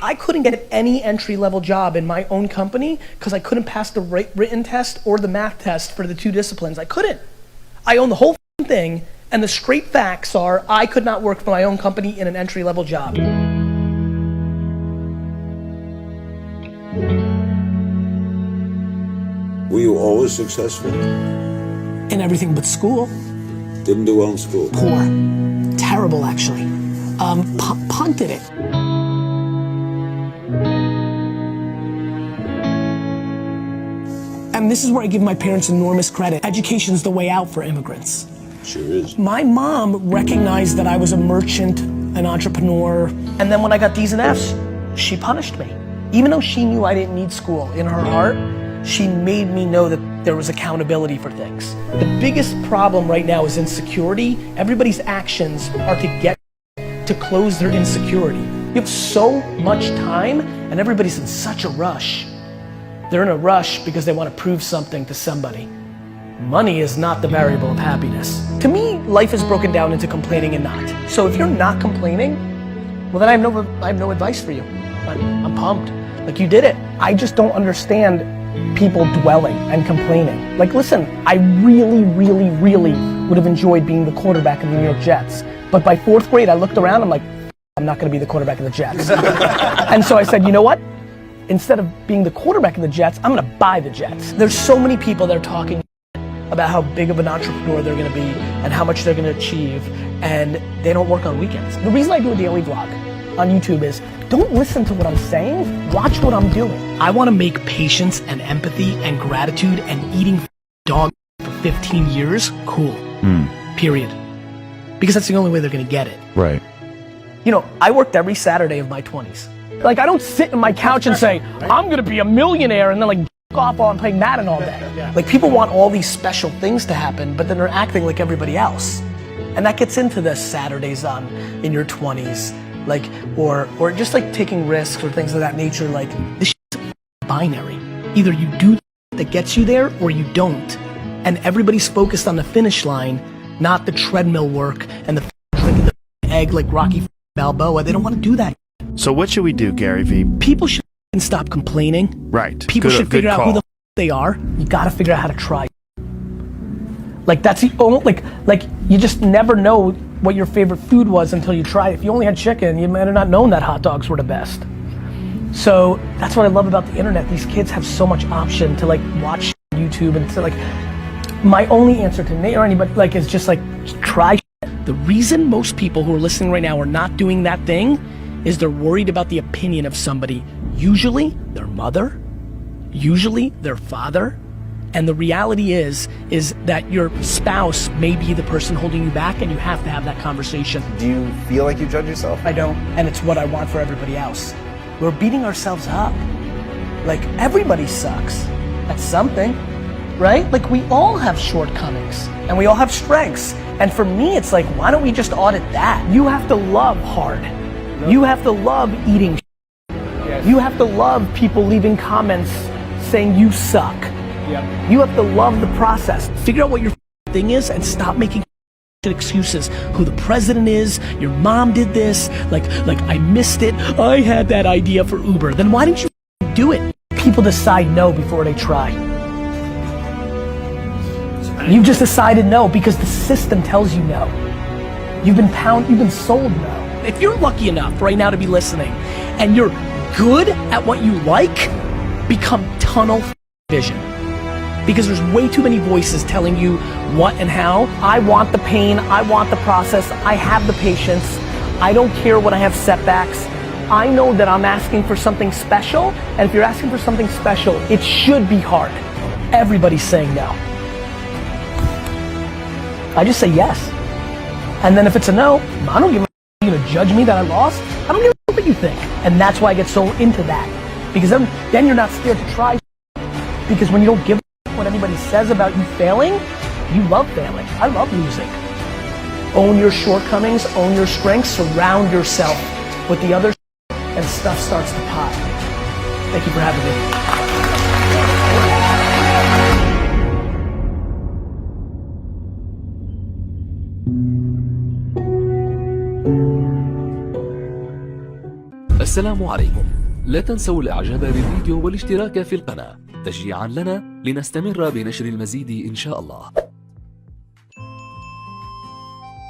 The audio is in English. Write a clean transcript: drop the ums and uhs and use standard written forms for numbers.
I couldn't get any entry-level job in my own company because I couldn't pass the written test or the math test for the 2 disciplines. I couldn't. I own the whole thing, and the straight facts are I could not work for my own company in an entry-level job. Were you always successful? In everything but school. Didn't do well in school? Poor. Terrible, actually. Punted it. And this is where I give my parents enormous credit. Education's the way out for immigrants. Sure is. My mom recognized that I was a merchant, an entrepreneur, and then when I got D's and F's, she punished me. Even though she knew I didn't need school, in her heart, she made me know that there was accountability for things. The biggest problem right now is insecurity. Everybody's actions are to close their insecurity. You have so much time and everybody's in such a rush. They're in a rush because they want to prove something to somebody. Money is not the variable of happiness. To me, life is broken down into complaining and not. So if you're not complaining, well then I have no advice for you. I'm pumped. Like, you did it. I just don't understand people dwelling and complaining. Like, listen, I really would have enjoyed being the quarterback of the New York Jets. But by 4th grade, I looked around, I'm like, I'm not gonna be the quarterback of the Jets. And so I said, you know what? Instead of being the quarterback of the Jets, I'm gonna buy the Jets. There's so many people that are talking about how big of an entrepreneur they're gonna be and how much they're gonna achieve, and they don't work on weekends. The reason I do a daily vlog on YouTube is, don't listen to what I'm saying, watch what I'm doing. I wanna make patience and empathy and gratitude and eating dog for 15 years cool, period. Because that's the only way they're gonna get it. Right. You know, I worked every Saturday of my 20s. Like, I don't sit on my couch and say, I'm gonna be a millionaire and then like off while I'm playing Madden all day. Like, people want all these special things to happen, but then they're acting like everybody else. And that gets into the Saturdays in your 20s. Like, or just like taking risks or things of that nature. Like, this shit's binary. Either you do that gets you there or you don't. And everybody's focused on the finish line, not the treadmill work and the drinking the egg like Rocky Balboa. They don't want to do that. So what should we do, Gary V? People should stop complaining. Right. People should figure out who the they are. You gotta figure out how to try. Like, that's the only, like you just never know what your favorite food was until you try it. If you only had chicken, you might have not known that hot dogs were the best. So that's what I love about the internet. These kids have so much option to like watch YouTube and to like, my only answer to Nate or anybody like is just like, try. The reason most people who are listening right now are not doing that thing is they're worried about the opinion of somebody, usually their mother, usually their father. And the reality is that your spouse may be the person holding you back, and you have to have that conversation. Do you feel like you judge yourself? I don't, and it's what I want for everybody else. We're beating ourselves up. Like, everybody sucks at something, right? Like, we all have shortcomings, and we all have strengths. And for me, it's like, why don't we just audit that? You have to love hard. You have to love eating. Yes. You have to love people leaving comments saying you suck. Yep. You have to love the process. Figure out what your thing is and stop making excuses. Who the president is, your mom did this, like I missed it, I had that idea for Uber. Then why didn't you do it? People decide no before they try. You just decided no because the system tells you no. You've been sold no. If you're lucky enough right now to be listening and you're good at what you like, become tunnel vision. Because there's way too many voices telling you what and how. I want the pain, I want the process, I have the patience, I don't care when I have setbacks. I know that I'm asking for something special, and if you're asking for something special, it should be hard. Everybody's saying no. I just say yes. And then if it's a no, I don't give a you're gonna judge me that I lost? I don't give a what you think. And that's why I get so into that. Because then you're not scared to try. Because when you don't give what anybody says about you failing, you love failing. I love losing. Own your shortcomings, own your strengths, surround yourself with the other and stuff starts to pop. Thank you for having me. السلام عليكم. لا تنسوا الاعجاب بالفيديو والاشتراك في القناة تشجيعا لنا لنستمر بنشر المزيد إن شاء الله.